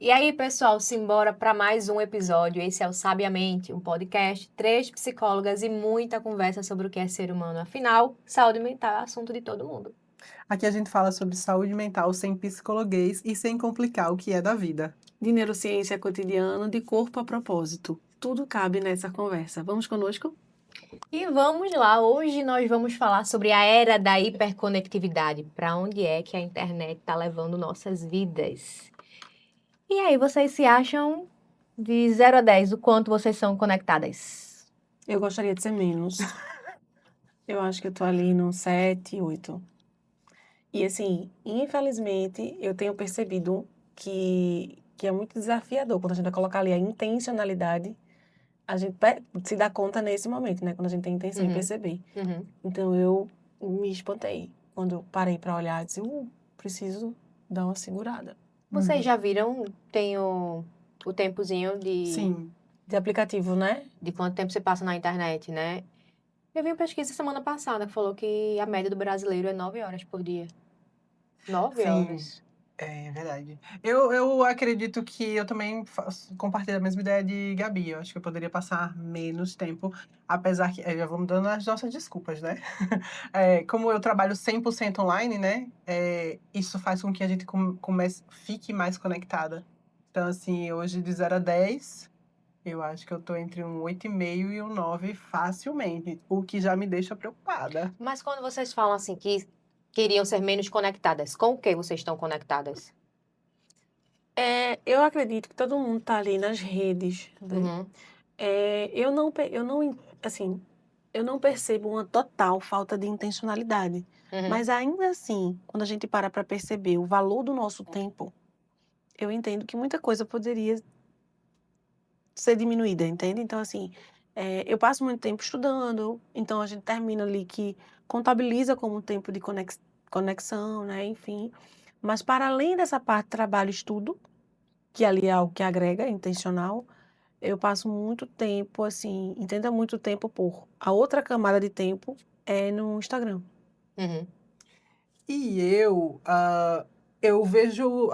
E aí, pessoal, simbora para mais um episódio. Esse é o Sabiamente, um podcast, 3 psicólogas e muita conversa sobre o que é ser humano. Afinal, saúde mental é assunto de todo mundo. Aqui a gente fala sobre saúde mental sem psicologuês e sem complicar o que é da vida. De neurociência cotidiana, de corpo a propósito. Tudo cabe nessa conversa. Vamos conosco? E vamos lá, hoje nós vamos falar sobre a era da hiperconectividade. Para onde é que a internet está levando nossas vidas? E aí, vocês se acham de 0 a 10, o quanto vocês são conectadas? Eu gostaria de ser menos. Eu acho que eu tô ali no 7, 8. E assim, infelizmente, eu tenho percebido que é muito desafiador quando a gente vai colocar ali a intencionalidade, a gente se dá conta nesse momento, né? Quando a gente tem intenção de perceber. Então eu me espantei quando eu parei para olhar e disse, preciso dar uma segurada. Vocês já viram, tem o tempozinho Sim. De aplicativo, né? de quanto tempo você passa na internet, né? Eu vi uma pesquisa semana passada que falou que a média do brasileiro é 9 horas por dia. 9 Sim. horas. É verdade. Eu acredito que eu também compartilho a mesma ideia de Gabi. Eu acho que eu poderia passar menos tempo, apesar que já vamos dando as nossas desculpas, né? Como eu trabalho 100% online, né? Isso faz com que a gente fique mais conectada. Então, assim, hoje de 0 a 10, eu acho que eu tô entre um 8,5 e um 9 facilmente, o que já me deixa preocupada. Mas quando vocês falam assim que queriam ser menos conectadas, com o que vocês estão conectadas? Eu acredito que todo mundo tá ali nas redes, né? Uhum. Assim, eu não percebo uma total falta de intencionalidade. Uhum. Mas ainda assim, quando a gente para perceber o valor do nosso tempo, eu entendo que muita coisa poderia ser diminuída, entende? Então, assim, eu passo muito tempo estudando, então a gente termina ali que contabiliza como tempo de conexão, né? Enfim. Mas para além dessa parte trabalho e estudo, que ali é algo que agrega, é intencional, eu passo muito tempo, assim, entenda muito tempo por. A outra camada de tempo é no Instagram. Uhum. E eu vejo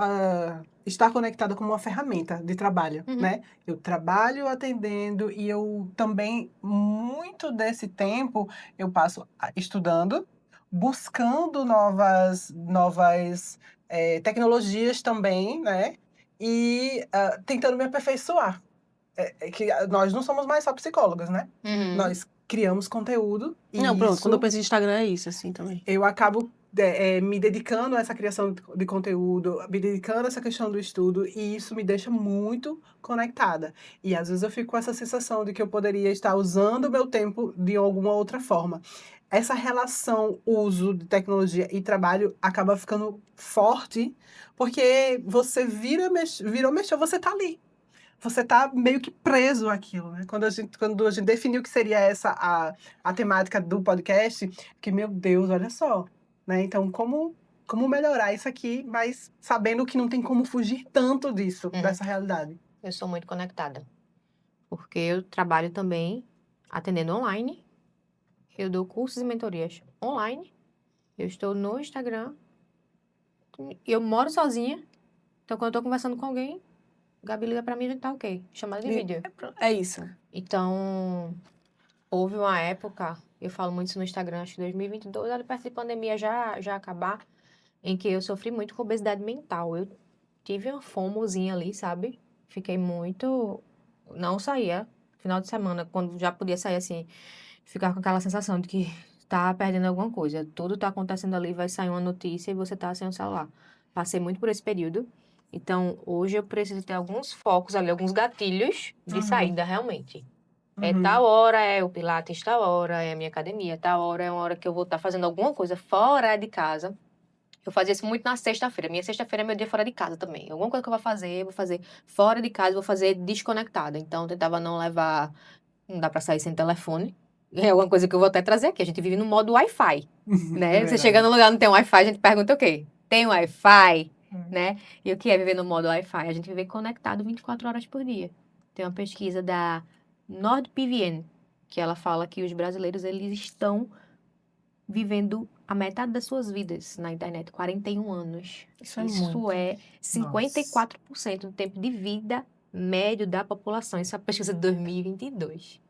estar conectada como uma ferramenta de trabalho, Uhum. né? Eu trabalho atendendo e eu também, muito desse tempo, eu passo estudando, buscando novas tecnologias também, né? E tentando me aperfeiçoar. Que nós não somos mais só psicólogas, né? Uhum. Nós criamos conteúdo e Não, pronto, quando eu isso penso em Instagram é isso, assim, também. eu acabo me dedicando a essa criação de conteúdo, me dedicando a essa questão do estudo, e isso me deixa muito conectada. E às vezes eu fico com essa sensação de que eu poderia estar usando o meu tempo de alguma outra forma. Essa relação uso de tecnologia e trabalho acaba ficando forte, porque você virou, mexeu, você tá ali. Você tá meio que preso àquilo, né? Quando a gente definiu que seria essa a temática do podcast, que, meu Deus, olha só, né? Então, como melhorar isso aqui, mas sabendo que não tem como fugir tanto disso, dessa realidade. Eu sou muito conectada. Porque eu trabalho também atendendo online. Eu dou cursos e mentorias online. Eu estou no Instagram. E eu moro sozinha. Então, quando eu tô conversando com alguém, Gabi liga pra mim e a gente tá ok. Chamada de vídeo. É isso. Então, houve uma época, eu falo muito isso no Instagram, acho que 2022, ali perto de pandemia já acabar, em que eu sofri muito com obesidade mental. Eu tive uma fomozinha ali, sabe? Fiquei muito... Não saía. Final de semana, quando já podia sair assim, ficar com aquela sensação de que tá perdendo alguma coisa. Tudo tá acontecendo ali, vai sair uma notícia e você tá sem o celular. Passei muito por esse período. Então, hoje eu preciso ter alguns focos ali, alguns gatilhos de saída realmente. É tal hora é o Pilates, tal hora é a minha academia, tal hora é uma hora que eu vou estar fazendo alguma coisa fora de casa. Eu fazia isso muito na sexta-feira. Minha sexta-feira é meu dia fora de casa também. Alguma coisa que eu vou fazer fora de casa, vou fazer desconectada. Então, eu tentava não levar. Não dá pra sair sem telefone. É uma coisa que eu vou até trazer aqui. A gente vive no modo Wi-Fi, né? Você chega num lugar não tem Wi-Fi, a gente pergunta o quê? Tem Wi-Fi, né? E o que é viver no modo Wi-Fi? A gente vive conectado 24 horas por dia. Tem uma pesquisa da NordVPN, que ela fala que os brasileiros, eles estão vivendo a metade das suas vidas na internet, 41 anos. Isso é Isso muito. é 54% do tempo de vida médio da população. Isso é a pesquisa de 2022.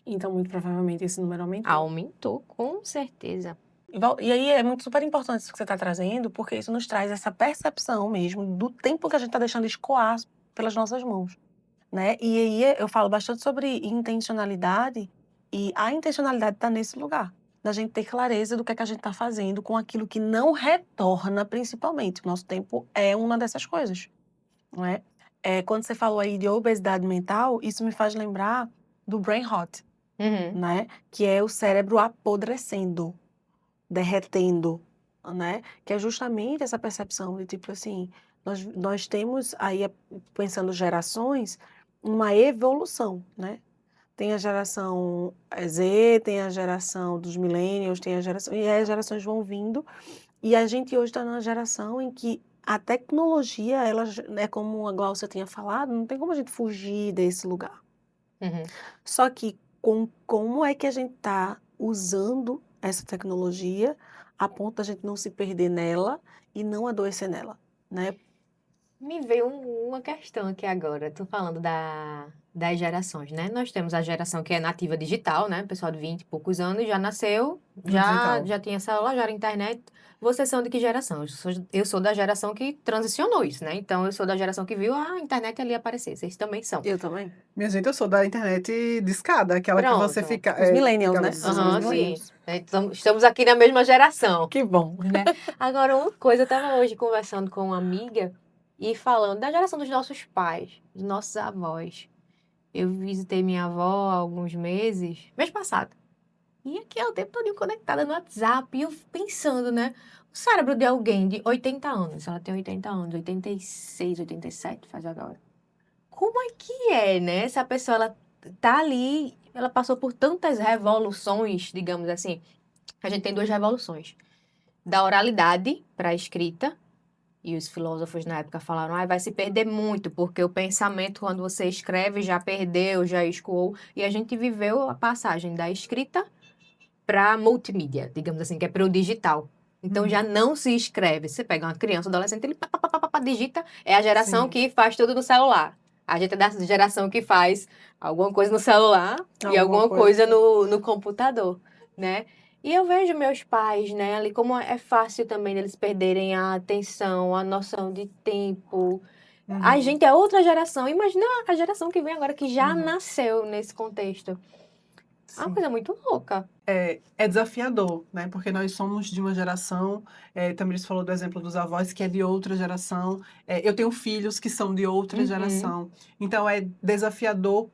Então, muito provavelmente, esse número aumentou. Aumentou, com certeza. E aí é muito super importante isso que você está trazendo, porque isso nos traz essa percepção mesmo do tempo que a gente está deixando escoar pelas nossas mãos, né? E aí eu falo bastante sobre intencionalidade, e a intencionalidade está nesse lugar, da gente ter clareza do que é que a gente está fazendo com aquilo que não retorna, principalmente. O nosso tempo é uma dessas coisas, não é? Quando você falou aí de obesidade mental, isso me faz lembrar do brain rot, Uhum. né? Que é o cérebro apodrecendo, derretendo, né? Que é justamente essa percepção de tipo assim, nós temos aí, pensando gerações, uma evolução, né? Tem a geração Z, tem a geração dos millennials, tem a geração, e aí as gerações vão vindo, e a gente hoje está numa geração em que a tecnologia, ela é como igual você tinha falado, não tem como a gente fugir desse lugar. Uhum. Só que como é que a gente está usando essa tecnologia a ponto da gente não se perder nela e não adoecer nela, né? Me veio uma questão aqui agora. Tô falando das gerações, né? Nós temos a geração que é nativa digital, né? Pessoal de 20 e poucos anos, já nasceu, Digital. já tinha celular, já era internet. Vocês são de que geração? Eu sou da geração que transicionou isso, né? Então, eu sou da geração que viu a internet ali aparecer. Vocês também são. Eu também. Minha gente, eu sou da internet discada, aquela que você Pronto. fica. Os millennials, aquela né? Nós somos Aham, sim. millennials. Estamos aqui na mesma geração. Que bom. Né? Agora, uma coisa, eu estava hoje conversando com uma amiga e falando da geração dos nossos pais, dos nossos avós. Eu visitei minha avó há alguns meses, mês passado. E aqui é o tempo todo conectada no WhatsApp. E eu pensando, né? O cérebro de alguém de 80 anos, ela tem 80 anos, 86, 87 faz agora. Como é que é, né? Essa pessoa, ela tá ali, ela passou por tantas revoluções, digamos assim. A gente tem duas revoluções. Da oralidade para a escrita. E os filósofos na época falaram, vai se perder muito, porque o pensamento, quando você escreve, já perdeu, já escoou. E a gente viveu a passagem da escrita para multimídia, digamos assim, que é para o digital. Então já não se escreve. Você pega uma criança, um adolescente, ele digita, é a geração Sim. que faz tudo no celular. A gente é da geração que faz alguma coisa no celular e alguma coisa no computador, né? E eu vejo meus pais, né, ali como é fácil também eles perderem a atenção, a noção de tempo. A Uhum. gente é outra geração. Imagina a geração que vem agora, que já Uhum. nasceu nesse contexto. É uma Sim. coisa muito louca. É desafiador, né? Porque nós somos de uma geração, também você falou do exemplo dos avós, que é de outra geração. Eu tenho filhos que são de outra Uhum. geração. Então, é desafiador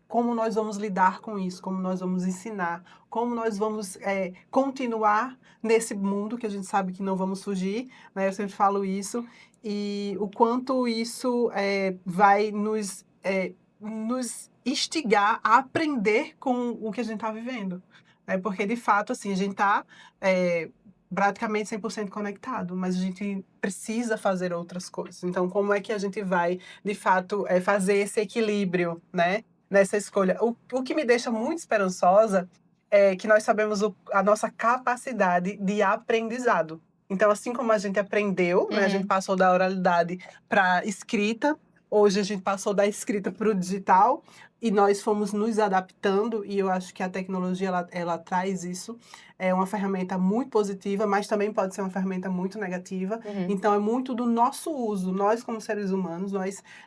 como nós vamos lidar com isso, como nós vamos ensinar, como nós vamos continuar nesse mundo que a gente sabe que não vamos fugir, né? Eu sempre falo isso. E o quanto isso vai nos instigar a aprender com o que a gente está vivendo. Porque, de fato, assim, a gente está praticamente 100% conectado, mas a gente precisa fazer outras coisas. Então, como é que a gente vai, de fato, fazer esse equilíbrio, né, nessa escolha? O que me deixa muito esperançosa é que nós sabemos a nossa capacidade de aprendizado. Então, assim como a gente aprendeu, né, a gente passou da oralidade para a escrita, hoje a gente passou da escrita para o digital, e nós fomos nos adaptando, e eu acho que a tecnologia, ela traz isso. É uma ferramenta muito positiva, mas também pode ser uma ferramenta muito negativa. Então, é muito do nosso uso. Nós, como seres humanos,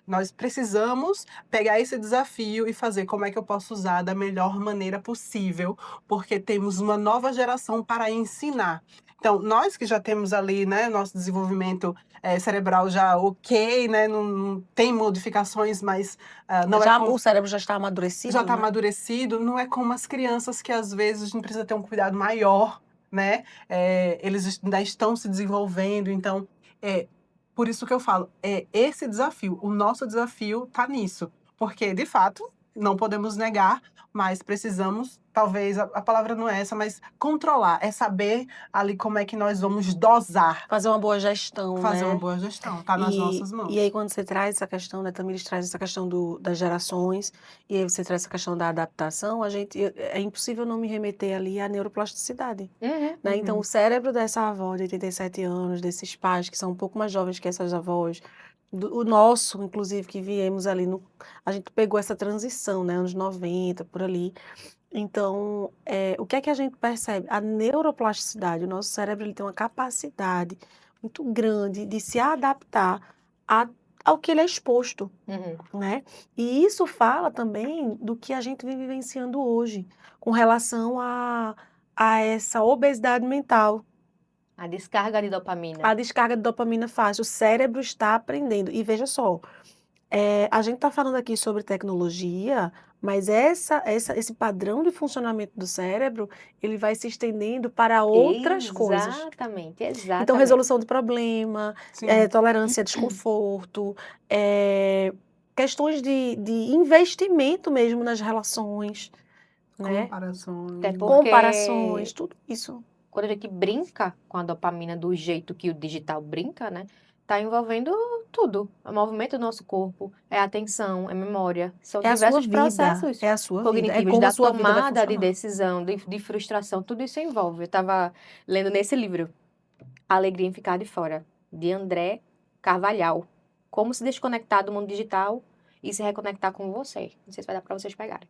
nós precisamos pegar esse desafio e fazer como é que eu posso usar da melhor maneira possível, porque temos uma nova geração para ensinar. Então, nós que já temos ali, né, nosso desenvolvimento cerebral já ok, né, não tem modificações, mas não O cérebro já está amadurecido, já está né? amadurecido, não é como as crianças que às vezes a gente precisa ter um cuidado maior, né? Eles ainda estão se desenvolvendo, então por isso que eu falo, esse desafio, o nosso desafio está nisso, porque de fato não podemos negar, mas precisamos talvez, a palavra não é essa, mas controlar, é saber ali como é que nós vamos dosar, Fazer uma boa gestão, fazer uma né? boa gestão, tá nas nossas mãos. E aí, quando você traz essa questão, né, Tamires traz essa questão das gerações, e aí você traz essa questão da adaptação, é impossível não me remeter ali à neuroplasticidade, né? Então, o cérebro dessa avó de 87 anos, desses pais que são um pouco mais jovens que essas avós, o nosso, inclusive, que viemos ali, a gente pegou essa transição, né, anos 90, por ali. Então, o que é que a gente percebe? A neuroplasticidade, o nosso cérebro ele tem uma capacidade muito grande de se adaptar ao que ele é exposto, né? E isso fala também do que a gente vem vivenciando hoje, com relação a essa obesidade mental. A descarga de dopamina. A descarga de dopamina faz, o cérebro está aprendendo. E veja só, a gente está falando aqui sobre tecnologia, mas esse padrão de funcionamento do cérebro, ele vai se estendendo para outras coisas. Exatamente, Então, exatamente. resolução de problema, Sim. tolerância a desconforto, questões de investimento mesmo nas relações, né? Comparações. Até porque Comparações, tudo isso. quando a gente brinca com a dopamina do jeito que o digital brinca, né? Tá envolvendo tudo. O movimento do nosso corpo, é a atenção, é memória. São É a sua diversos vida, processos é a sua vida, é cognitivos, como da a sua vida vai tomada de funcionar. decisão, de frustração, tudo isso envolve. Eu estava lendo nesse livro, Alegria em Ficar de Fora, de André Carvalhal. Como se desconectar do mundo digital e se reconectar com você. Não sei se vai dar para vocês pegarem.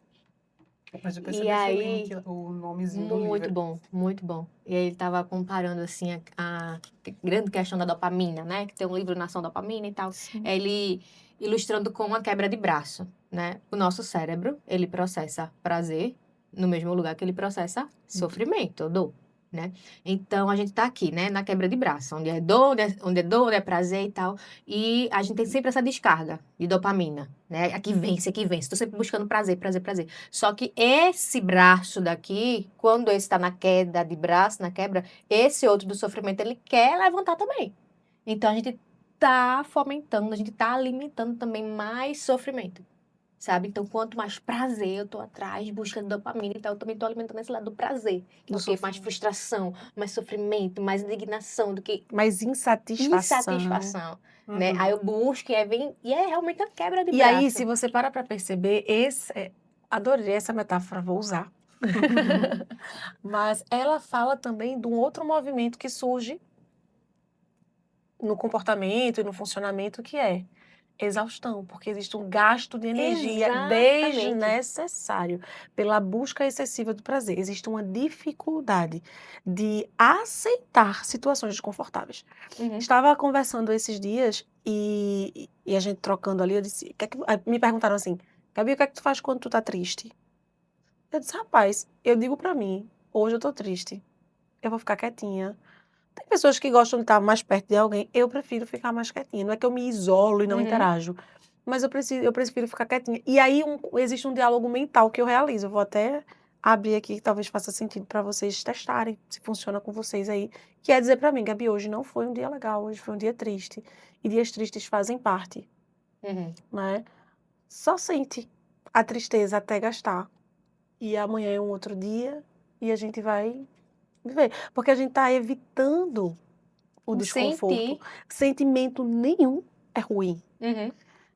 Mas eu E percebi esse aí, link, o nomezinho do muito livro. bom, muito bom. E aí ele estava comparando, assim, a grande questão da dopamina, né? Que tem um livro Nação Dopamina e tal. Sim. Ele ilustrando com uma quebra de braço, né? O nosso cérebro, ele processa prazer no mesmo lugar que ele processa sofrimento, dor, né? Então, a gente tá aqui, né? Na quebra de braço, onde é dor, onde é prazer e tal. E a gente tem sempre essa descarga de dopamina, né? Aqui vence, aqui vence. Tô sempre buscando prazer, prazer, prazer. Só que esse braço daqui, quando esse está na queda de braço, na quebra, esse outro do sofrimento, ele quer levantar também. Então, a gente tá fomentando, a gente tá alimentando também mais sofrimento, sabe? Então, quanto mais prazer eu tô atrás, buscando dopamina e tal, eu também tô alimentando esse lado do prazer. Do Porque mais sofrimento. frustração, mais sofrimento, mais indignação do que Mas insatisfação. insatisfação, né? Aí eu busco e é realmente a quebra de E braço. aí, se você para perceber, adorei essa metáfora, vou usar. Mas ela fala também de um outro movimento que surge no comportamento e no funcionamento, que é exaustão, porque existe um gasto de energia Exatamente. desnecessário pela busca excessiva do prazer. Existe uma dificuldade de aceitar situações desconfortáveis. Estava conversando esses dias e a gente trocando ali, eu disse, me perguntaram assim, Gabi, o que é que tu faz quando tu tá triste? Eu disse, rapaz, eu digo pra mim, hoje eu tô triste, eu vou ficar quietinha. Tem pessoas que gostam de estar mais perto de alguém, eu prefiro ficar mais quietinha. Não é que eu me isolo e não interajo, mas eu prefiro ficar quietinha. E aí existe um diálogo mental que eu realizo. Eu vou até abrir aqui, que talvez faça sentido para vocês testarem, se funciona com vocês aí. Que é dizer para mim, Gabi, hoje não foi um dia legal, hoje foi um dia triste. E dias tristes fazem parte, né? Só sente a tristeza até gastar. E amanhã é um outro dia e a gente vai viver. Porque a gente está evitando o desconforto. Sentir. Sentimento nenhum é ruim,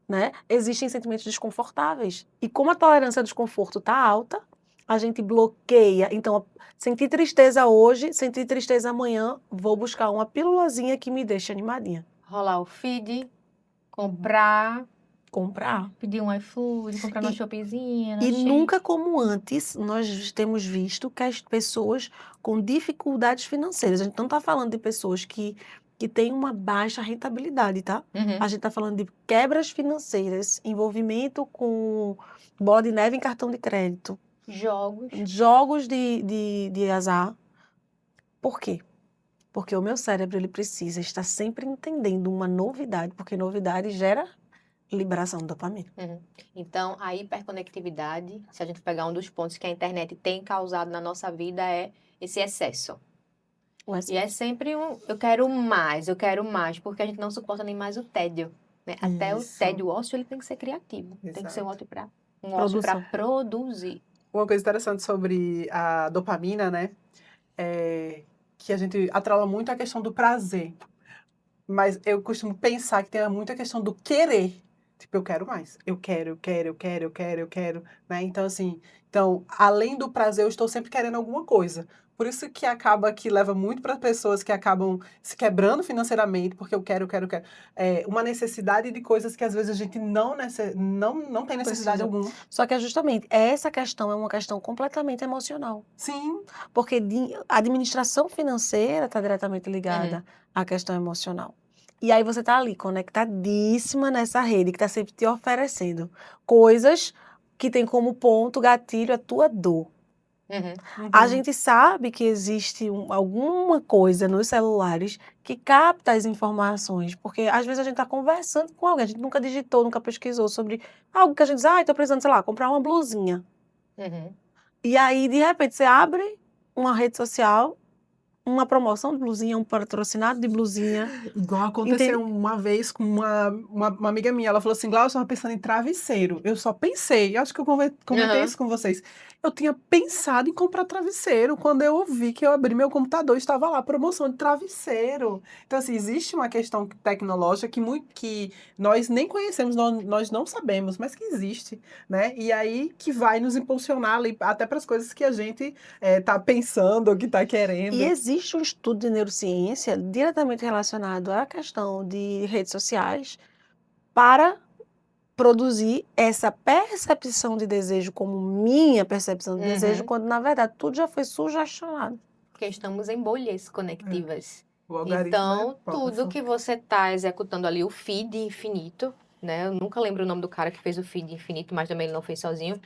né? Existem sentimentos desconfortáveis. E como a tolerância ao desconforto está alta, a gente bloqueia. Então, sentir tristeza hoje, sentir tristeza amanhã, vou buscar uma pílulazinha que me deixe animadinha. Rolar o feed, comprar, Comprar. pedir um iFood, comprar uma Shopzinha, E nunca como antes, nós temos visto que as pessoas com dificuldades financeiras, a gente não está falando de pessoas que têm uma baixa rentabilidade, tá? A gente está falando de quebras financeiras, envolvimento com bola de neve em cartão de crédito, jogos de azar. Por quê? Porque o meu cérebro ele precisa estar sempre entendendo uma novidade, porque novidade gera liberação de dopamina. Então, a hiperconectividade, se a gente pegar um dos pontos que a internet tem causado na nossa vida, é esse excesso. E é sempre eu quero mais, porque a gente não suporta nem mais o tédio, né? Até o Isso. tédio, o ócio, ele tem que ser criativo. Tem que ser um Exato. ócio para Produção. produzir. Uma coisa interessante sobre a dopamina, né? É que a gente atrela muito a questão do prazer. Mas eu costumo pensar que tem muita questão do querer. Tipo, eu quero mais. Eu quero, eu quero, eu quero, eu quero, eu quero, né? Então, assim, além do prazer, eu estou sempre querendo alguma coisa. Por isso que acaba que leva muito para pessoas que acabam se quebrando financeiramente, porque eu quero, eu quero, eu quero. É uma necessidade de coisas que às vezes a gente não tem necessidade Precisa. alguma. Só que é justamente essa questão é uma questão completamente emocional. Sim, Porque a administração financeira está diretamente ligada à questão emocional. E aí você está ali conectadíssima nessa rede que está sempre te oferecendo coisas que tem como ponto gatilho a tua dor. A uhum, gente sabe que existe alguma coisa nos celulares que capta as informações, porque às vezes a gente está conversando com alguém, a gente nunca digitou, nunca pesquisou sobre algo que a gente diz, estou precisando, sei lá, comprar uma blusinha. E aí, de repente, você abre uma rede social, uma promoção de blusinha, um patrocinado de blusinha. igual aconteceu uma vez com uma amiga minha. Ela falou assim: Glaucia, eu estava pensando em travesseiro. Eu só pensei, eu acho que eu comentei Aham. isso com vocês. Eu tinha pensado em comprar travesseiro quando eu ouvi que eu abri meu computador e estava lá, promoção de travesseiro. Então, assim, existe uma questão tecnológica que nós nem conhecemos, nós não sabemos, mas que existe, né? E aí que vai nos impulsionar ali, até para as coisas que a gente tá pensando, que tá querendo. E existe um estudo de neurociência diretamente relacionado à questão de redes sociais para produzir essa percepção de desejo como minha percepção de desejo, Uhum. quando na verdade tudo já foi sugestionado. Porque estamos em bolhas conectivas. O algoritmo Então, é tudo que você está executando ali, o feed infinito, né? Eu nunca lembro o nome do cara que fez o feed infinito, mas também ele não fez sozinho.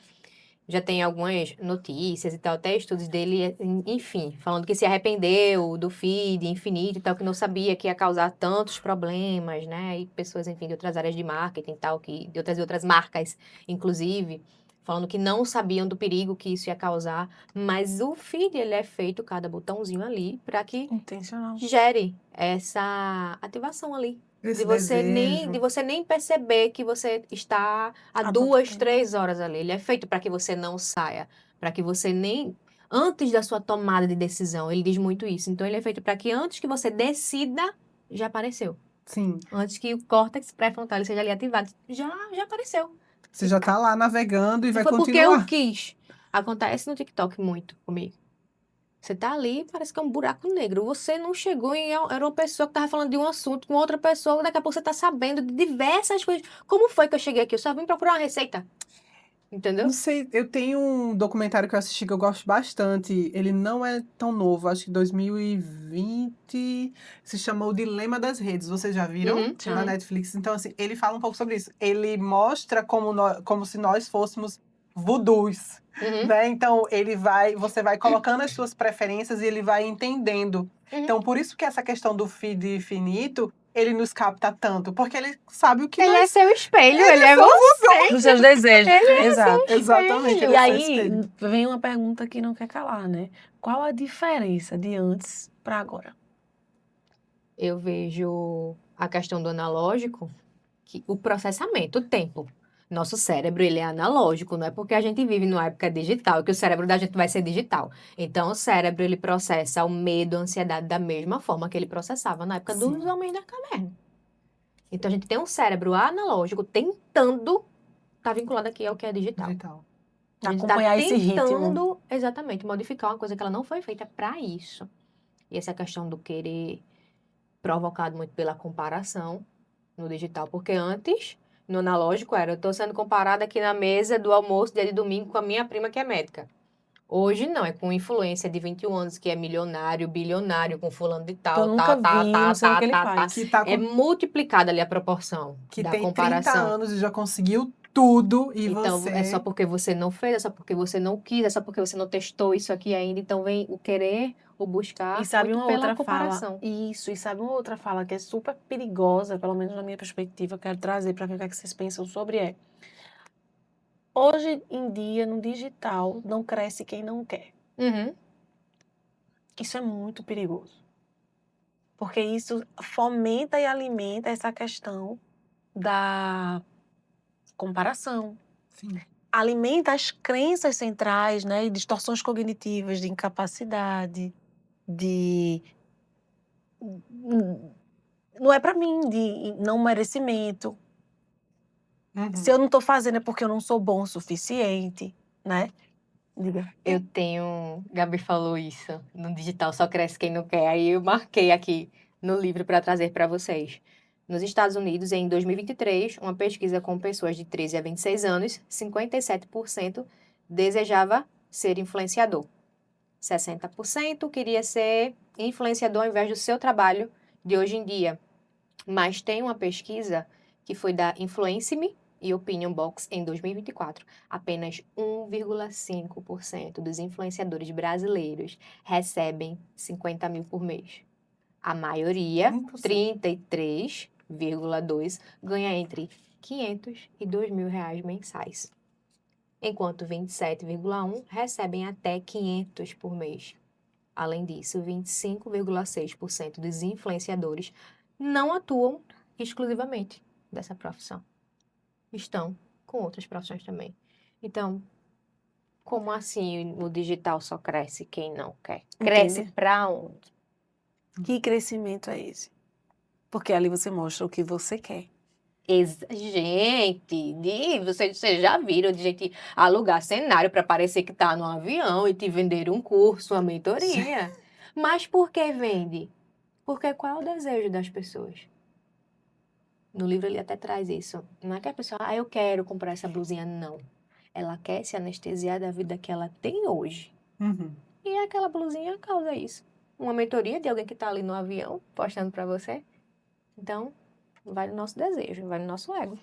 Já tem algumas notícias e tal, até estudos dele, enfim, falando que se arrependeu do feed infinito e tal, que não sabia que ia causar tantos problemas, né? E pessoas, enfim, de outras áreas de marketing e tal, de outras marcas, inclusive, falando que não sabiam do perigo que isso ia causar. Mas o feed, ele é feito, cada botãozinho ali, para que Intencional. gere essa ativação ali. Esse De desejo. você nem perceber que você está há Há muito 2, tempo. 3 horas ali. Ele é feito para que você não saia, para que você nem antes da sua tomada de decisão. Ele diz muito isso. Então ele é feito para que antes que você decida, já apareceu. Sim. Antes que o córtex pré-frontal seja ali ativado, já apareceu. Você já tá lá navegando e Se vai foi porque eu continuar. quis. Acontece no TikTok muito comigo. Você tá ali, parece que é um buraco negro. Você não chegou em. Era uma pessoa que tava falando de um assunto com outra pessoa, daqui a pouco você tá sabendo de diversas coisas. Como foi que eu cheguei aqui? Eu só vim procurar uma receita. Entendeu? Não sei, eu tenho um documentário que eu assisti que eu gosto bastante. Ele não é tão novo, acho que 2020. Se chama O Dilema das Redes. Vocês já viram? Uhum, Na uhum, Netflix. Então, assim, ele fala um pouco sobre isso. Ele mostra como se nós fôssemos voodoos, uhum, né? Então, você vai colocando as suas preferências e ele vai entendendo. uhum. Então, por isso que essa questão do feed infinito, ele nos capta tanto, porque ele sabe o que Ele é nós... seu espelho, ele é você. Dos seus desejos. Exato. Exatamente, ele E é seu aí espelho. vem uma pergunta que não quer calar, né? Qual a diferença de antes para agora? Eu vejo a questão do analógico, que o processamento, o tempo. Nosso cérebro, ele é analógico, não é porque a gente vive numa época digital que o cérebro da gente vai ser digital. Então, o cérebro, ele processa o medo, a ansiedade da mesma forma que ele processava na época dos Sim. homens da caverna. Então, a gente tem um cérebro analógico tentando estar vinculado aqui ao que é digital. Digital. A gente está Acompanhar esse ritmo. tentando, exatamente, modificar uma coisa que ela não foi feita para isso. E essa questão do querer provocado muito pela comparação no digital, porque antes, no analógico, eu estou sendo comparada aqui na mesa do almoço dia de domingo com a minha prima que é médica. Hoje não, é com influência de 21 anos que é milionário, bilionário, com fulano de Que eu tal, nunca vi, não sei o que ele tá. faz. Que, tá É com, multiplicada ali a proporção que da tem 30 comparação. anos e já conseguiu tudo e Então, é só você... porque você não fez, é só porque você não quis, é só porque você não testou isso aqui ainda. Então, vem o querer, o buscar, E sabe muito uma pela outra comparação. fala? Isso, e sabe uma outra fala que é super perigosa, pelo menos na minha perspectiva, eu quero trazer para ver o que é que vocês pensam sobre. Hoje em dia, no digital, não cresce quem não quer. Uhum. Isso é muito perigoso. Porque isso fomenta e alimenta essa questão da comparação. Sim. alimenta as crenças centrais, né, e distorções cognitivas de incapacidade, de não é para mim, de não merecimento. Se eu não estou fazendo é porque eu não sou bom o suficiente, né? Diga. Gabi falou isso, no digital só cresce quem não quer. Aí eu marquei aqui no livro para trazer para vocês. Nos Estados Unidos, em 2023, uma pesquisa com pessoas de 13 a 26 anos, 57% desejava ser influenciador. 60% queria ser influenciador ao invés do seu trabalho de hoje em dia. Mas tem uma pesquisa que foi da Influence-me e Opinion Box em 2024. Apenas 1,5% dos influenciadores brasileiros recebem 50 mil por mês. A maioria, 33,2%, ganha entre 500 e 2 mil reais mensais. Enquanto 27,1% recebem até 500 por mês. Além disso, 25,6% dos influenciadores não atuam exclusivamente dessa profissão. Estão com outras profissões também. Então, como assim o digital só cresce quem não quer? Cresce Entende? pra onde? Que crescimento é esse? Porque ali você mostra o que você quer. Gente, vocês já viram de gente alugar cenário para parecer que tá no avião e te vender um curso, uma mentoria. Mas por que vende? Porque qual é o desejo das pessoas? No livro ele até traz isso. Não é que a pessoa, eu quero comprar essa blusinha, não. Ela quer se anestesiar da vida que ela tem hoje. E aquela blusinha causa isso. Uma mentoria de alguém que tá ali no avião, postando para você. Então, vai no nosso desejo, vai no nosso ego.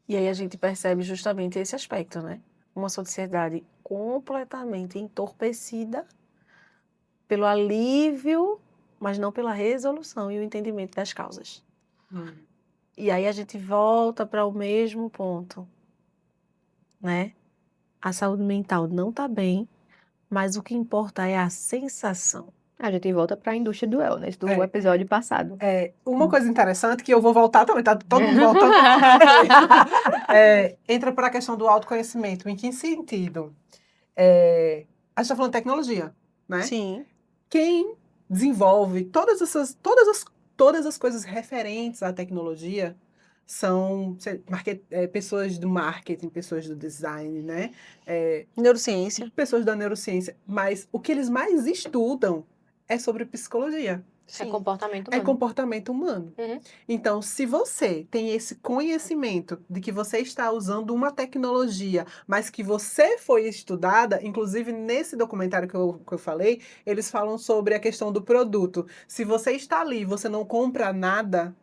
E aí a gente percebe justamente esse aspecto, né? Uma sociedade completamente entorpecida pelo alívio, mas não pela resolução e o entendimento das causas. E aí a gente volta para o mesmo ponto, né? A saúde mental não está bem, mas o que importa é a sensação. A gente volta para a indústria do wellness, do É. episódio passado. Uma coisa interessante, que eu vou voltar também, tá todo mundo voltando. Entra para a questão do autoconhecimento. Em que sentido? A gente está falando de tecnologia, né? Sim. Quem desenvolve todas as coisas referentes à tecnologia são pessoas do marketing, pessoas do design, né? Neurociência. Pessoas da neurociência. Mas o que eles mais estudam é sobre psicologia. É comportamento É humano. comportamento humano. Uhum. Então, se você tem esse conhecimento de que você está usando uma tecnologia, mas que você foi estudada, inclusive nesse documentário que eu falei, eles falam sobre a questão do produto. Se você está ali e você não compra nada,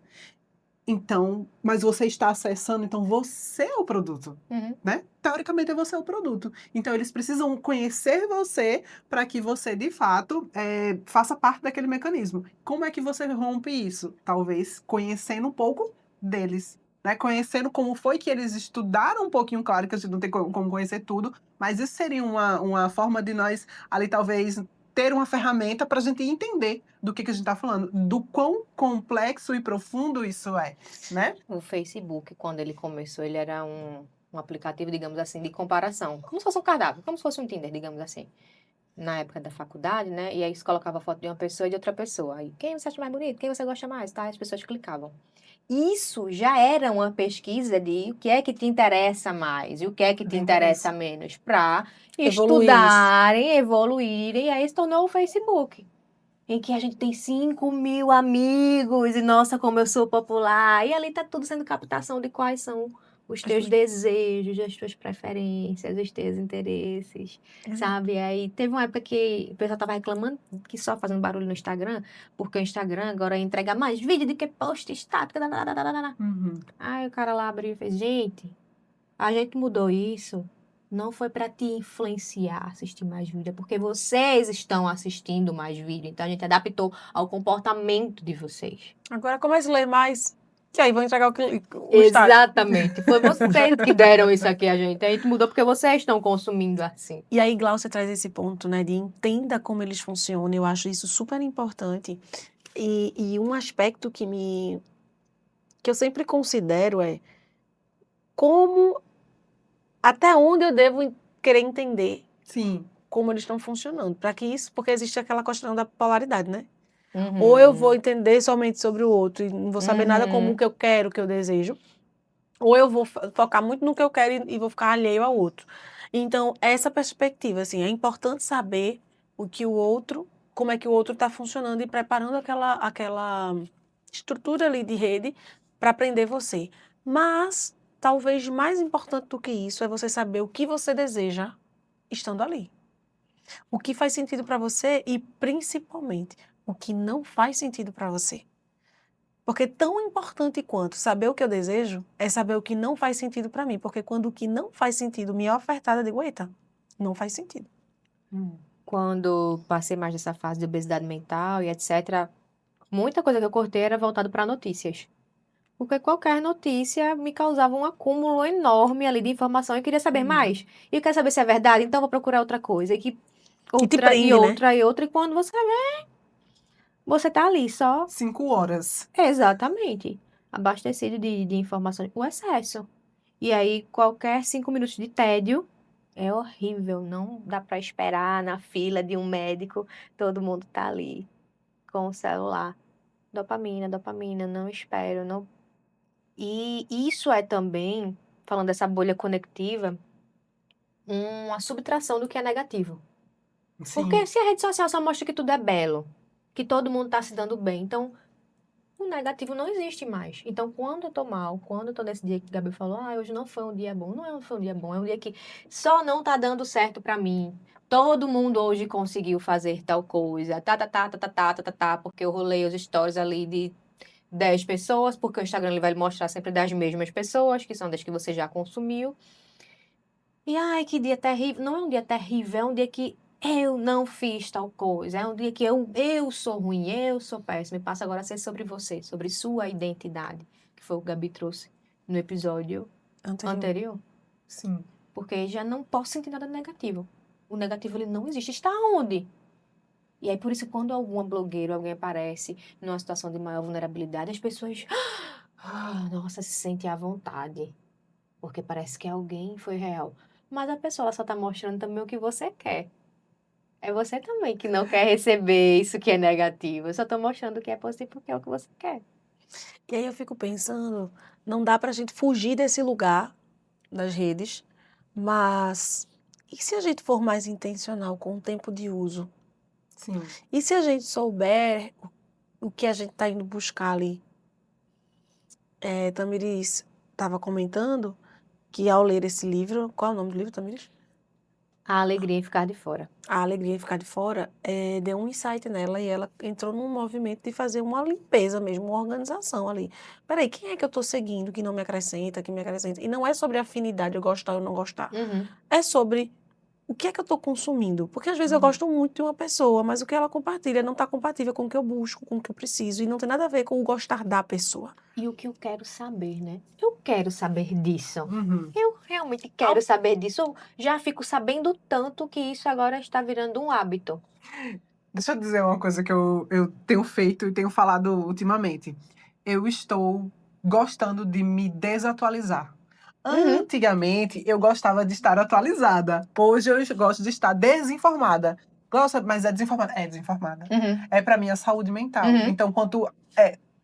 então, mas você está acessando, então você é o produto, Uhum. né? Teoricamente, você é o produto. Então, eles precisam conhecer você para que você, de fato, faça parte daquele mecanismo. Como é que você rompe isso? Talvez conhecendo um pouco deles, né? Conhecendo como foi que eles estudaram um pouquinho, claro que a gente não tem como conhecer tudo, mas isso seria uma forma de nós, ali, talvez, ter uma ferramenta para a gente entender do que a gente está falando, do quão complexo e profundo isso é, né? O Facebook, quando ele começou, ele era um aplicativo, digamos assim, de comparação. Como se fosse um cardápio, como se fosse um Tinder, digamos assim. Na época da faculdade, né? E aí você colocava a foto de uma pessoa e de outra pessoa. Aí, quem você acha mais bonito? Quem você gosta mais? Tá? As pessoas clicavam. Isso já era uma pesquisa de o que é que te interessa mais e o que é que te interessa menos para Evoluir isso. estudarem, evoluírem. E aí se tornou o Facebook, em que a gente tem 5 mil amigos e, nossa, como eu sou popular. E ali tá tudo sendo captação de quais são os teus desejos, as tuas preferências, os teus interesses, sabe? Aí teve uma época que o pessoal tava reclamando que só fazendo barulho no Instagram, porque o Instagram agora entrega mais vídeo do que post estático. Aí o cara lá abriu e fez, gente, a gente mudou isso. Não foi para te influenciar a assistir mais vídeo, é porque vocês estão assistindo mais vídeo. Então a gente adaptou ao comportamento de vocês. Agora comece a ler mais, que aí vão entregar o estágio. Exatamente. Foi vocês que deram isso aqui a gente. A gente mudou porque vocês estão consumindo assim. E aí, Glaucia traz esse ponto, né, de entenda como eles funcionam. Eu acho isso super importante. E um aspecto que eu sempre considero é como até onde eu devo querer entender Sim. como eles estão funcionando. Para que isso, porque existe aquela questão da polaridade, né? Ou eu vou entender somente sobre o outro e não vou saber nada como o que eu quero, o que eu desejo, ou eu vou focar muito no que eu quero e vou ficar alheio ao outro. Então, essa perspectiva, assim, é importante saber o que o outro, como é que o outro está funcionando e preparando aquela estrutura ali de rede para aprender você. Mas, talvez mais importante do que isso é você saber o que você deseja estando ali. O que faz sentido para você e, principalmente, o que não faz sentido para você. Porque tão importante quanto saber o que eu desejo é saber o que não faz sentido para mim. Porque quando o que não faz sentido me é ofertado, eu digo, eita, não faz sentido. Quando passei mais dessa fase de obesidade mental e etc., muita coisa que eu cortei era voltado para notícias. Porque qualquer notícia me causava um acúmulo enorme ali de informação. Eu queria saber mais. E eu quero saber se é verdade, então eu vou procurar outra coisa. Que te Outra e prende, né? outra e outra. E quando você vê, você tá ali só. 5 horas. Exatamente. Abastecido de informação. O excesso. E aí, qualquer 5 minutos de tédio é horrível. Não dá para esperar na fila de um médico. Todo mundo tá ali com o celular. Dopamina, dopamina, não espero, não. E isso é também, falando dessa bolha conectiva, uma subtração do que é negativo. Porque Sim. se a rede social só mostra que tudo é belo, que todo mundo tá se dando bem, então o negativo não existe mais. Então, quando eu tô mal, quando eu tô nesse dia que o Gabi falou, hoje não foi um dia bom, não foi um dia bom, é um dia que só não tá dando certo pra mim. Todo mundo hoje conseguiu fazer tal coisa, porque eu rolei os stories ali de 10 pessoas, porque o Instagram ele vai mostrar sempre das mesmas pessoas, que são das que você já consumiu. E ai, que dia terrível. Não é um dia terrível, é um dia que eu não fiz tal coisa. É um dia que eu sou ruim, eu sou péssimo. E passa agora a ser sobre você, sobre sua identidade, que foi o que o Gabi trouxe no episódio anterior. Sim. Porque já não posso sentir nada negativo. O negativo ele não existe. Está onde? E aí, por isso, quando alguma blogueira, alguém aparece numa situação de maior vulnerabilidade, as pessoas, nossa, se sentem à vontade. Porque parece que alguém foi real. Mas a pessoa ela só tá mostrando também o que você quer. É você também que não quer receber isso que é negativo. Eu só tô mostrando o que é positivo porque é o que você quer. E aí eu fico pensando, não dá pra gente fugir desse lugar das redes, mas e se a gente for mais intencional com o tempo de uso? Sim. E se a gente souber o que a gente está indo buscar ali? Tamiris estava comentando que ao ler esse livro, qual é o nome do livro, Tamiris? A alegria em ficar de fora. A Alegria em Ficar de Fora, deu um insight nela e ela entrou num movimento de fazer uma limpeza mesmo, uma organização ali. Peraí, quem é que eu estou seguindo que não me acrescenta, que me acrescenta? E não é sobre afinidade, eu gostar ou não gostar. É sobre o que é que eu estou consumindo. Porque às vezes eu gosto muito de uma pessoa, mas o que ela compartilha não está compatível com o que eu busco, com o que eu preciso. E não tem nada a ver com o gostar da pessoa. E o que eu quero saber, né? Eu quero saber disso. Uhum. Eu realmente quero saber disso. Eu já fico sabendo tanto que isso agora está virando um hábito. Deixa eu dizer uma coisa que eu tenho feito e tenho falado ultimamente. Eu estou gostando de me desatualizar. Antigamente, eu gostava de estar atualizada. Hoje, eu gosto de estar desinformada. Gosta, mas é desinformada? É desinformada. É pra minha saúde mental. Então, quanto...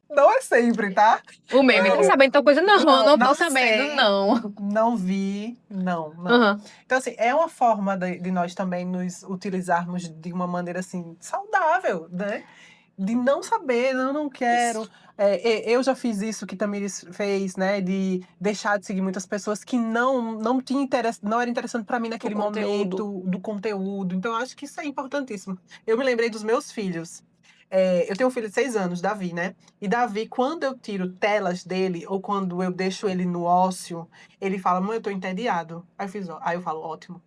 não é sempre, tá? O meme, tá sabendo tal coisa? Não, não tô sei. sabendo, não. Não vi, não. Então, assim, é uma forma de nós também nos utilizarmos de uma maneira, assim, saudável, né? De não saber, não quero. Eu já fiz isso que Tamiris fez, né? De deixar de seguir muitas pessoas que não tinha interesse, não era interessante para mim naquele momento do conteúdo. Então, eu acho que isso é importantíssimo. Eu me lembrei dos meus filhos. Eu tenho um filho de 6 anos, Davi, né? E Davi, quando eu tiro telas dele, ou quando eu deixo ele no ócio, ele fala, mãe, eu tô entediado. Aí eu falo, ótimo.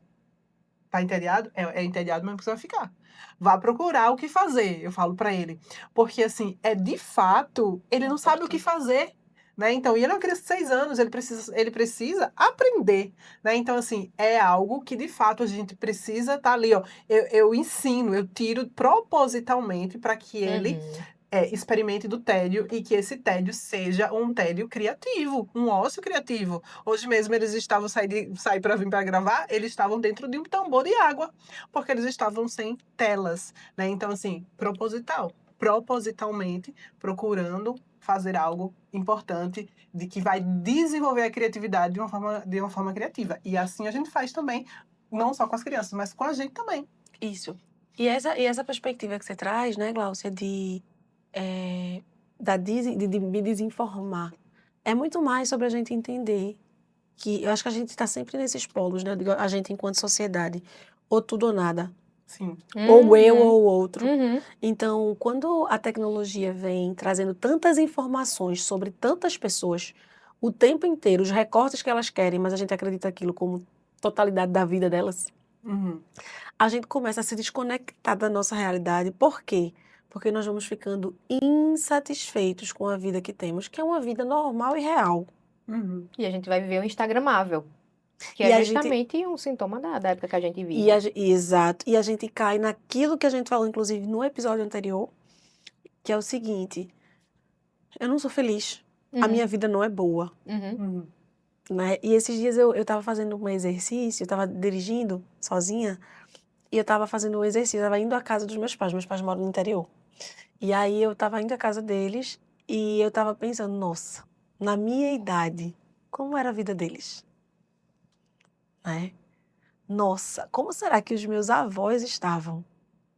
Tá entediado? É entediado, mas precisa ficar. Vá procurar o que fazer, eu falo pra ele. Porque, assim, de fato, ele não sabe o que fazer, né? Então, e ele é uma criança de 6 anos, ele precisa aprender, né? Então, assim, é algo que, de fato, a gente precisa estar ali, ó. Eu ensino, eu tiro propositalmente para que ele experimente do tédio e que esse tédio seja um tédio criativo, um ócio criativo. Hoje mesmo eles estavam sair para vir para gravar, eles estavam dentro de um tambor de água, porque eles estavam sem telas, né? Então, assim, propositalmente procurando fazer algo importante de que vai desenvolver a criatividade de uma forma criativa. E assim a gente faz também, não só com as crianças, mas com a gente também. Isso. E essa perspectiva que você traz, né, Gláucia, de me desinformar, é muito mais sobre a gente entender que eu acho que a gente está sempre nesses polos, né? Eu digo, a gente enquanto sociedade, ou tudo ou nada, Sim. ou eu Uhum. ou o outro. Uhum. Então, quando a tecnologia vem trazendo tantas informações sobre tantas pessoas o tempo inteiro, os recortes que elas querem, mas a gente acredita aquilo como totalidade da vida delas, Uhum. a gente começa a se desconectar da nossa realidade. Por quê? Porque nós vamos ficando insatisfeitos com a vida que temos, que é uma vida normal e real. Uhum. E a gente vai viver um instagramável, que E é a gente justamente um sintoma da época que a gente vive. exato. E a gente cai naquilo que a gente falou, inclusive, no episódio anterior, que é o seguinte: eu não sou feliz. A Uhum. minha vida não é boa. Uhum. Uhum. Né? E esses dias eu tava fazendo um exercício, eu tava dirigindo sozinha, e eu tava fazendo um exercício, eu tava indo à casa dos meus pais moram no interior. E aí eu tava indo à casa deles, e eu tava pensando, nossa, na minha idade, como era a vida deles? Né? Nossa, como será que os meus avós estavam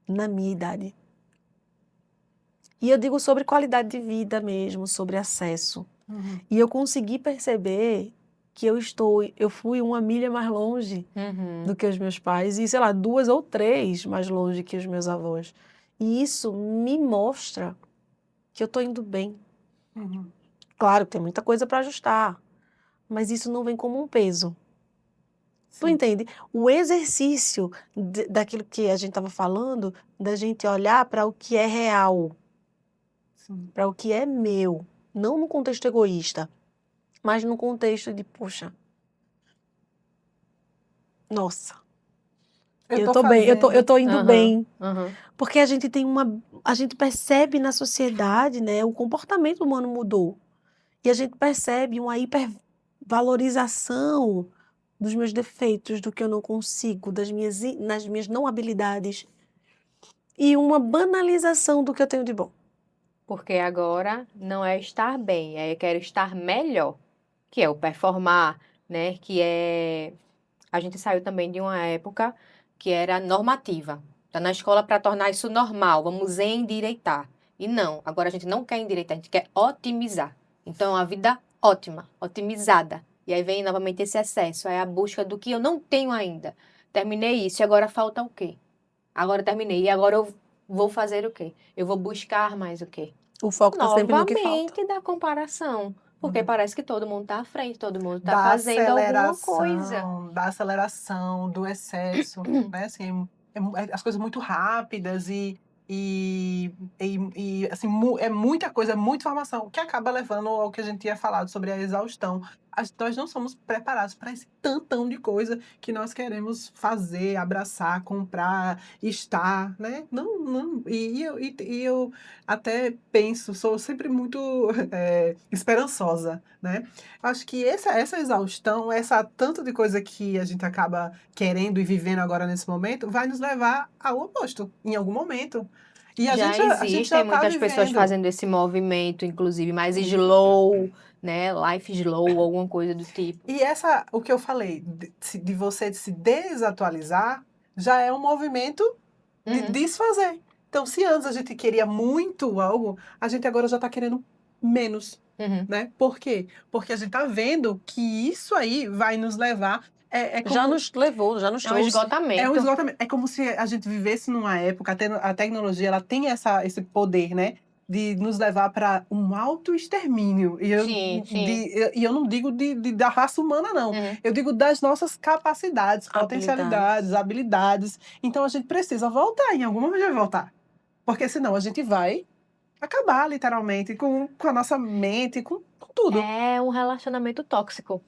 na minha idade? E eu digo sobre qualidade de vida mesmo, sobre acesso. Uhum. E eu consegui perceber que eu fui 1 milha mais longe Uhum. do que os meus pais e, sei lá, 2 ou 3 mais longe que os meus avós. E isso me mostra que eu tô indo bem. Uhum. Claro, tem muita coisa para ajustar, mas isso não vem como um peso. Tu Sim. entende? O exercício daquilo que a gente estava falando, da gente olhar para o que é real, Sim. para o que é meu, não no contexto egoísta, mas no contexto de, poxa, nossa, Eu eu tô tô bem, eu fazendo. tô indo Aham. bem. Aham. Porque a gente percebe na sociedade, né, o comportamento humano mudou. E a gente percebe uma hipervalorização dos meus defeitos, do que eu não consigo, nas minhas não habilidades. E uma banalização do que eu tenho de bom. Porque agora não é estar bem, é eu quero estar melhor, que é o performar, né? Que é. A gente saiu também de uma época que era normativa. Tá na escola para tornar isso normal, vamos endireitar. E não, agora a gente não quer endireitar, a gente quer otimizar. Então, a vida ótima, otimizada. E aí vem novamente esse excesso, é a busca do que eu não tenho ainda. Terminei isso, e agora falta o quê? Agora eu terminei, e agora eu vou fazer o quê? Eu vou buscar mais o quê? O foco está sempre no que falta. Novamente da comparação. Porque Uhum. parece que todo mundo está à frente, todo mundo está Da fazendo alguma coisa. aceleração, do excesso, né? Assim, as coisas muito rápidas assim, é muita coisa, muita informação, que acaba levando ao que a gente tinha falado sobre a exaustão. Nós não somos preparados para esse tantão de coisa que nós queremos fazer, abraçar, comprar, estar, né? Não, não. E eu até penso, sou sempre muito esperançosa, né? Acho que essa exaustão, essa tanto de coisa que a gente acaba querendo e vivendo agora nesse momento, vai nos levar ao oposto, em algum momento. E Já a gente já existem está muitas pessoas vivendo. fazendo esse movimento, inclusive mais slow, né? Life slow, alguma coisa do tipo. E o que eu falei, de você se desatualizar, já é um movimento de Uhum, desfazer. Então, se antes a gente queria muito algo, a gente agora já está querendo menos, uhum. né? Por quê? Porque a gente está vendo que isso aí vai nos levar. Já nos levou, já nos É um trouxe. É um esgotamento. esgotamento. É como se a gente vivesse numa época, a tecnologia ela tem esse poder, né? De nos levar para um auto-extermínio. Sim, sim. E eu não digo da raça humana, não. Uhum. Eu digo das nossas capacidades, Habilidades. potencialidades, habilidades. Então a gente precisa voltar, em algum momento vai voltar. Porque senão a gente vai acabar, literalmente, com a nossa mente, com tudo. É um relacionamento tóxico.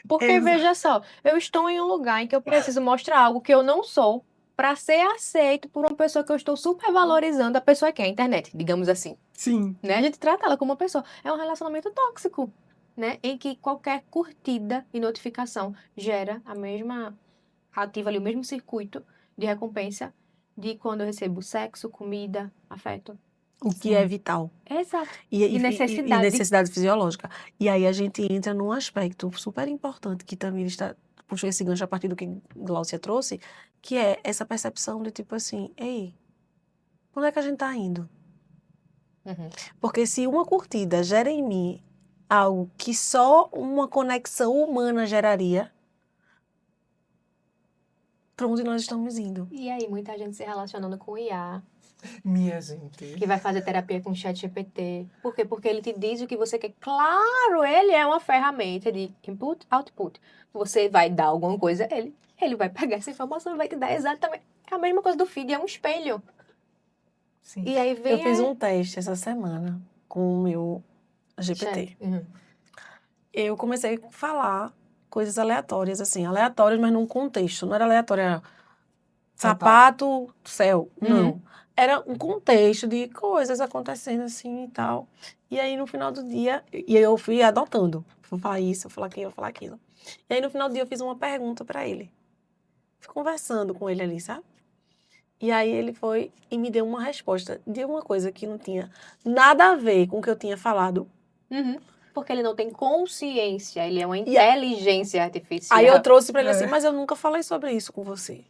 Porque, Exa- veja só, eu estou em um lugar em que eu preciso mostrar algo que eu não sou. para ser aceito por uma pessoa que eu estou super valorizando, a pessoa que é a internet, digamos assim, Sim. né? A gente trata ela como uma pessoa. É um relacionamento tóxico, né? Em que qualquer curtida e notificação gera ativa ali o mesmo circuito de recompensa de quando eu recebo sexo, comida, afeto. O que é vital. Exato. E E necessidade. necessidade fisiológica. E aí a gente entra num aspecto super importante que também puxou esse gancho a partir do que Gláucia trouxe, que é essa percepção de tipo assim, ei, onde é que a gente tá indo? Uhum. Porque se uma curtida gera em mim algo que só uma conexão humana geraria, para onde nós estamos indo? E aí, muita gente se relacionando com o IA, Minha gente. que vai fazer terapia com o ChatGPT. Por quê? Porque ele te diz o que você quer. Claro, ele é uma ferramenta de input, output. Você vai dar alguma coisa a ele, ele vai pegar essa informação e vai te dar exatamente a mesma coisa do feed, é um espelho. Sim. E aí Eu vem fiz um teste essa semana com o meu GPT. Chat. Uhum. Eu comecei a falar coisas aleatórias, assim, aleatórias, mas num contexto. Não era aleatório, era sapato, céu. Não. Era um contexto de coisas acontecendo assim e tal. E aí, no final do dia, e aí eu fui adotando. Vou falar isso, vou falar aquilo, vou falar aquilo. E aí, no final do dia, eu fiz uma pergunta para ele. Fui conversando com ele ali, sabe? E aí, ele foi e me deu uma resposta de uma coisa que não tinha nada a ver com o que eu tinha falado. Uhum. Porque ele não tem consciência, ele é uma inteligência artificial. Aí eu trouxe para ele assim, É. mas eu nunca falei sobre isso com você.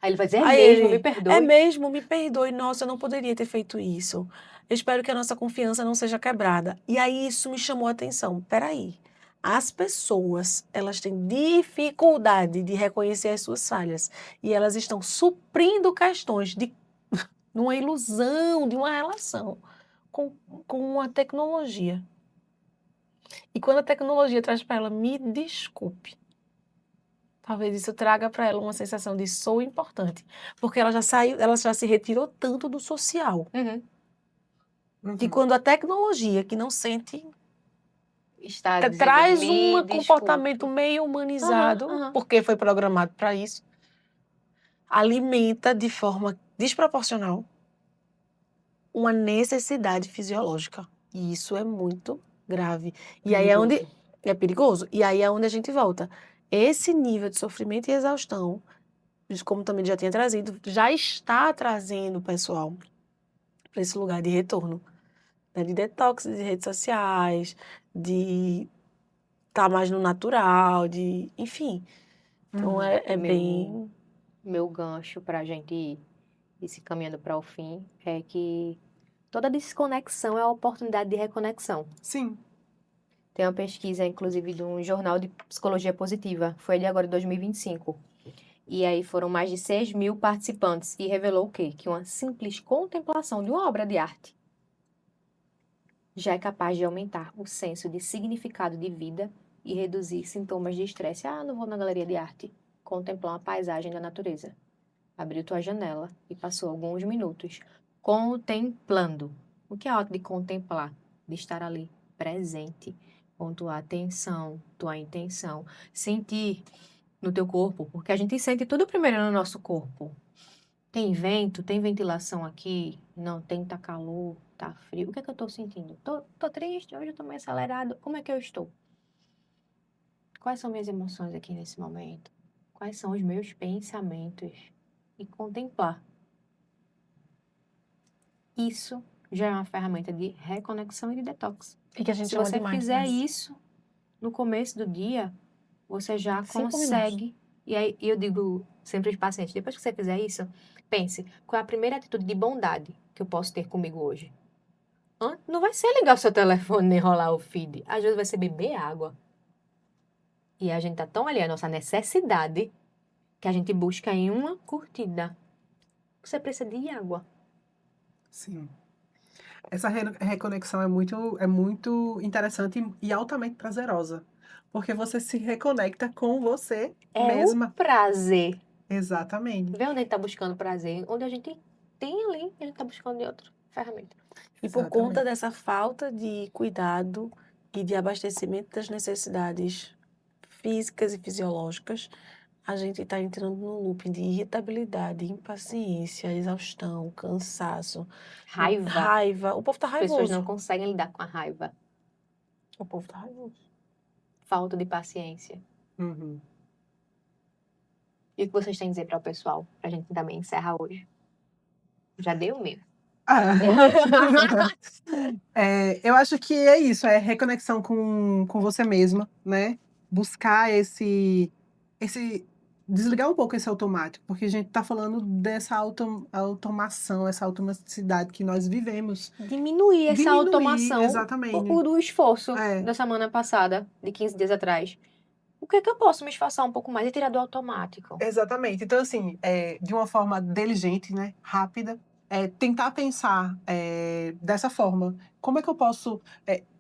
Aí ele vai dizer, é Aí mesmo, ele, me perdoe. É mesmo, me perdoe, nossa, eu não poderia ter feito isso. Eu espero que a nossa confiança não seja quebrada. E aí isso me chamou a atenção. Peraí, as pessoas, elas têm dificuldade de reconhecer as suas falhas. E elas estão suprindo questões de uma ilusão, de uma relação com a tecnologia. E quando a tecnologia traz para ela, me desculpe. Talvez isso traga para ela uma sensação de sou importante. Porque ela já saiu, ela já se retirou tanto do social. Uhum. Que quando a tecnologia, que não sente, Está dizendo, traz me um desculpe. comportamento meio humanizado, Aham, aham. porque foi programado para isso, alimenta de forma desproporcional uma necessidade fisiológica. E isso é muito grave. E aí é onde é perigoso. E aí é onde a gente volta. Esse nível de sofrimento e exaustão, como também já tinha trazido, já está trazendo o pessoal para esse lugar de retorno, né? De detox de redes sociais, de estar mais no natural, de, enfim. Então é bem. Meu gancho para a gente ir se caminhando para o fim é que toda desconexão é a oportunidade de reconexão. Sim. Tem uma pesquisa, inclusive, de um jornal de psicologia positiva, foi ali agora em 2025. E aí foram mais de 6.000 participantes e revelou o quê? Que uma simples contemplação de uma obra de arte já é capaz de aumentar o senso de significado de vida e reduzir sintomas de estresse. Ah, não vou na galeria de arte contemplar uma paisagem da natureza. Abriu tua janela e passou alguns minutos contemplando. O que é o ato de contemplar? De estar ali, presente, com tua atenção, tua intenção. Sentir no teu corpo, porque a gente sente tudo primeiro no nosso corpo. Tem vento, tem ventilação aqui? Não, tá calor, tá frio. O que é que eu tô sentindo? Tô triste, hoje eu tô meio acelerado. Como é que eu estou? Quais são minhas emoções aqui nesse momento? Quais são os meus pensamentos? E contemplar. Isso já é uma ferramenta de reconexão e de detox. E que a gente Se chama você de fizer mindfulness. isso no começo do dia, você já 5 consegue. E aí eu digo sempre aos pacientes, depois que você fizer isso, pense, qual é a primeira atitude de bondade que eu posso ter comigo hoje? Não vai ser ligar o seu telefone nem rolar o feed. Às vezes vai ser beber água. E a gente tá tão ali, a nossa necessidade, que a gente busca em uma curtida. Você precisa de água. Sim. Essa reconexão é muito interessante e altamente prazerosa. Porque você se reconecta com você É mesma. o prazer. Exatamente. Vê onde a gente tá buscando prazer, onde a gente tem ali, a gente tá buscando de outra ferramenta. E por conta Exatamente. dessa falta de cuidado e de abastecimento das necessidades físicas e fisiológicas, a gente está entrando num loop de irritabilidade, impaciência, exaustão, cansaço, Raiva. raiva. O povo tá As pessoas não raivoso. conseguem lidar com a raiva. O povo tá raivoso. Falta de paciência. Uhum. E o que vocês têm a dizer para o pessoal? Pra gente também encerrar hoje. Já deu mesmo. Ah. Eu acho que é isso, é reconexão com você mesma, né? Buscar desligar um pouco esse automático, porque a gente tá falando dessa automação, essa automaticidade que nós vivemos. Diminuir essa Diminuir, automação. exatamente. O esforço É. da semana passada, de 15 dias atrás. O que é que eu posso me esforçar um pouco mais e tirar do automático? Exatamente. Então, assim, de uma forma inteligente, né? Rápida, tentar pensar dessa forma. Como é que eu posso.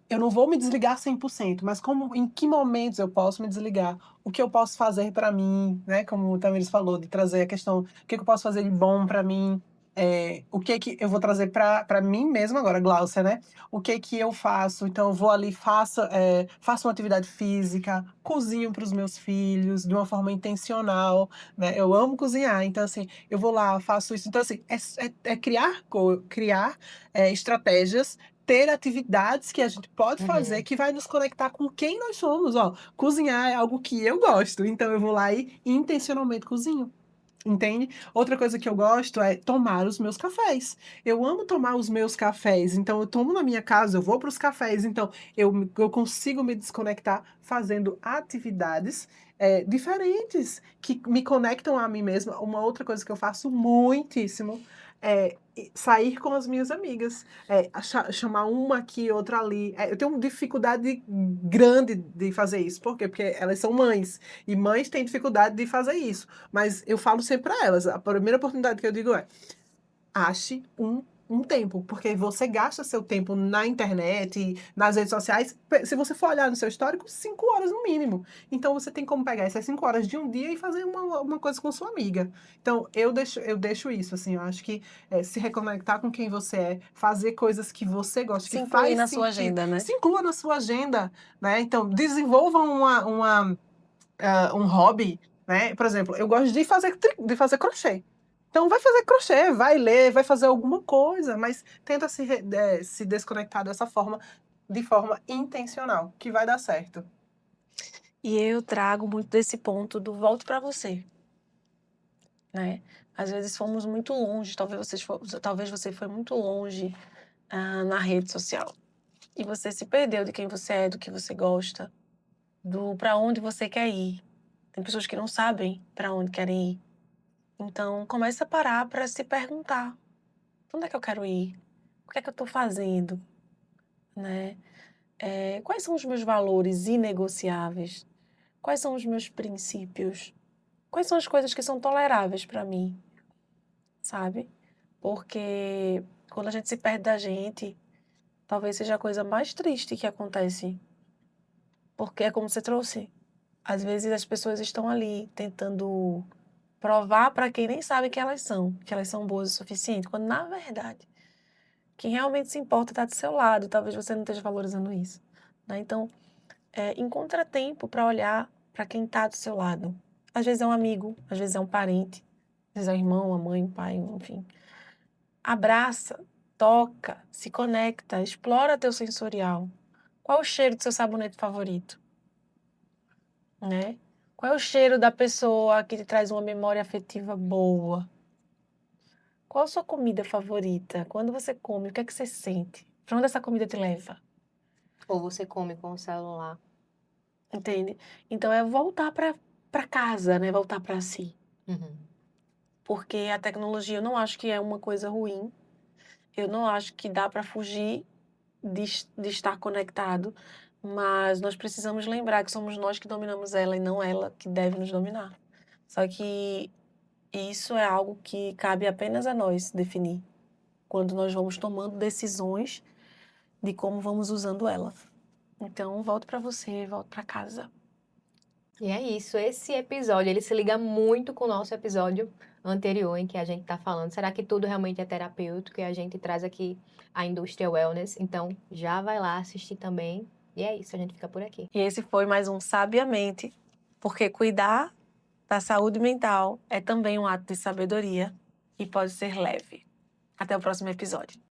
Eu não vou me desligar 100%, mas em que momentos eu posso me desligar? O que eu posso fazer para mim, né? Como o Tamiris falou, de trazer a questão, o que eu posso fazer de bom para mim? O que eu vou trazer para mim mesmo agora, Glaucia, né? O que eu faço? Então, eu vou ali, faço uma atividade física, cozinho para os meus filhos de uma forma intencional, né? Eu amo cozinhar, então, assim, eu vou lá, faço isso. Então, assim, é criar estratégias, ter atividades que a gente pode fazer que vai nos conectar com quem nós somos, ó. Cozinhar é algo que eu gosto, então eu vou lá e intencionalmente cozinho. Entende? Outra coisa que eu gosto é tomar os meus cafés. Eu amo tomar os meus cafés. Então, eu tomo na minha casa, eu vou para os cafés. Então, eu consigo me desconectar fazendo atividades diferentes que me conectam a mim mesma. Uma outra coisa que eu faço muitíssimo é sair com as minhas amigas. Chamar uma aqui, outra ali. Eu tenho dificuldade grande de fazer isso. Por quê? Porque elas são mães. E mães têm dificuldade de fazer isso. Mas eu falo sempre para elas, a primeira oportunidade que eu digo é: ache um tempo, porque você gasta seu tempo na internet, nas redes sociais. Se você for olhar no seu histórico, 5 horas no mínimo. Então você tem como pegar essas 5 horas de um dia e fazer uma coisa com sua amiga. Então eu deixo isso, assim, eu acho que se reconectar com quem você é, fazer coisas que você gosta, Se que incluir faz na sua sentido, agenda, né? se inclua na sua agenda, né? Então desenvolva um hobby, né? Por exemplo, eu gosto de fazer crochê. Então, vai fazer crochê, vai ler, vai fazer alguma coisa, mas tenta se desconectar dessa forma, de forma intencional, que vai dar certo. E eu trago muito desse ponto do volte para você, né? Às vezes fomos muito longe, talvez você foi muito longe na rede social. E você se perdeu de quem você é, do que você gosta, do para onde você quer ir. Tem pessoas que não sabem para onde querem ir. Então, comece a parar para se perguntar: onde é que eu quero ir? O que é que eu estou fazendo? Né? Quais são os meus valores inegociáveis? Quais são os meus princípios? Quais são as coisas que são toleráveis para mim? Sabe? Porque quando a gente se perde da gente, talvez seja a coisa mais triste que acontece. Porque é como você trouxe. Às vezes as pessoas estão ali tentando provar para quem nem sabe que elas são boas o suficiente, quando na verdade quem realmente se importa está do seu lado, talvez você não esteja valorizando isso, né? Então, encontra tempo para olhar para quem está do seu lado. Às vezes é um amigo, às vezes é um parente, às vezes é um irmão, a mãe, o pai, enfim. Abraça, toca, se conecta, explora teu sensorial. Qual é o cheiro do seu sabonete favorito? Né? Qual é o cheiro da pessoa que te traz uma memória afetiva boa? Qual a sua comida favorita? Quando você come, o que é que você sente? Para onde essa comida te leva? Ou você come com o celular. Entende? Então é voltar para casa, né? Voltar para si. Uhum. Porque a tecnologia eu não acho que é uma coisa ruim. Eu não acho que dá para fugir de estar conectado, mas nós precisamos lembrar que somos nós que dominamos ela e não ela que deve nos dominar. Só que isso é algo que cabe apenas a nós definir, quando nós vamos tomando decisões de como vamos usando ela. Então, volto para você, volto para casa. E é isso, esse episódio, ele se liga muito com o nosso episódio anterior, em que a gente tá falando, será que tudo realmente é terapêutico? E a gente traz aqui a indústria wellness, então já vai lá assistir também. E é isso, a gente fica por aqui. E esse foi mais um Sabiamente, porque cuidar da saúde mental é também um ato de sabedoria e pode ser leve. Até o próximo episódio.